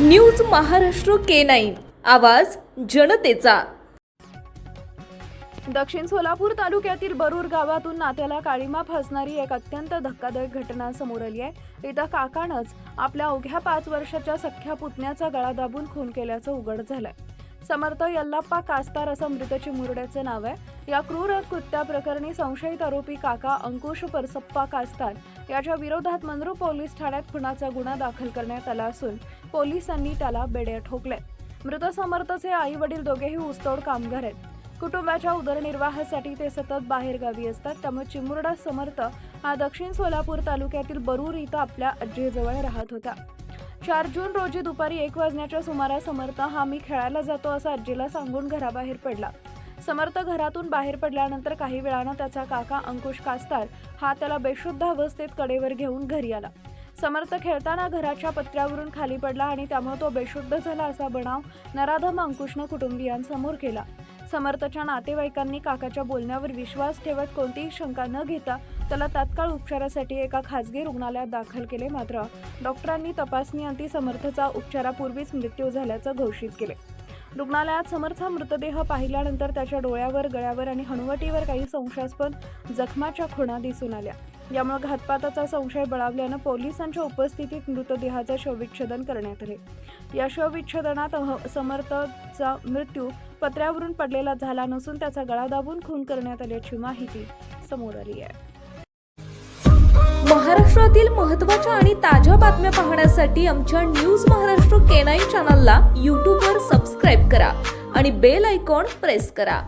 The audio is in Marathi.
न्यूज महाराष्ट्र K9 आवाज जनतेचा। दक्षिण सोलापूर तालुक्यातील बरूर गावातून नात्याला काळीमा फासणारी एक अत्यंत धक्कादायक घटना समोर आली आहे। इथं काकानंच आपल्या अवघ्या 5 वर्षाच्या सख्ख्या पुतण्याचा गळा दाबून खून केल्याचं उघड झालंय। समर्थ यल्लाप्पा कास्तार असं मृत चिमुरड्याचं नाव आहे। या क्रूर कृत्याप्रकरणी संशयित आरोपी काका अंकुश परसप्पा कास्तार याच्या विरोधात मंद्रू पोलीस ठाण्यात खुनाचा गुन्हा दाखल करण्यात आला असून पोलिसांनी त्याला बेड्या ठोकले। मृत समर्थचे आई वडील दोघेही ऊसतोड कामगार आहेत। कुटुंबाच्या उदरनिर्वाहासाठी ते सतत बाहेरगावी असतात। त्यामुळे चिमुरडा समर्थ हा दक्षिण सोलापूर तालुक्यातील बरूर इथं आपल्या आजीजवळ राहत होता। 4 जून रोजी दुपारी 1 वाजण्याच्या सुमारास समर्थ हा मी खेळायला जातो असं आजीला सांगून घराबाहेर पडला। समर्थ घरातून बाहेर पडल्यानंतर काही वेळानं त्याचा काका अंकुश कास्तार हा त्याला बेशुद्ध अवस्थेत कडेवर घेऊन घरी आला। समर्थ खेळताना घराच्या पत्र्यावरून खाली पडला आणि त्यामुळे तो बेशुद्ध झाला असा बनाव नराधम अंकुशनं कुटुंबियांसमोर केला। समर्थच्या नातेवाईकांनी काकाच्या बोलण्यावर विश्वास ठेवत कोणतीही शंका न घेता त्याला तात्काळ उपचारासाठी एका खासगी रुग्णालयात दाखल केले। मात्र डॉक्टरांनी तपासणीअंती समर्थचा उपचारापूर्वीच मृत्यू झाल्याचं घोषित केले। रुग्णालयात समर्थचा मृतदेह पाहिल्यानंतर त्याच्या डोळ्यावर, गळ्यावर आणि हनुवटीवर काही संशयास्पद जखमाच्या खुणा दिसून आल्या। यामुळे घातपाताचा संशय बळावल्यानं पोलिसांच्या उपस्थितीत मृतदेहाचं शवविच्छेदन करण्यात आले। या शवविच्छेदनात समर्थचा मृत्यू पत्र्यावरून पडलेला झाला नसून त्याचा गळा दाबून खून करण्यात आल्याची माहिती समोर आली आहे। महाराष्ट्रातील महत्त्वाच्या आणि ताज्या बातम्या पाहण्यासाठी आमच्या न्यूज महाराष्ट्र K9 चॅनलला YouTube वर सबस्क्राइब करा आणि बेल आयकॉन प्रेस करा।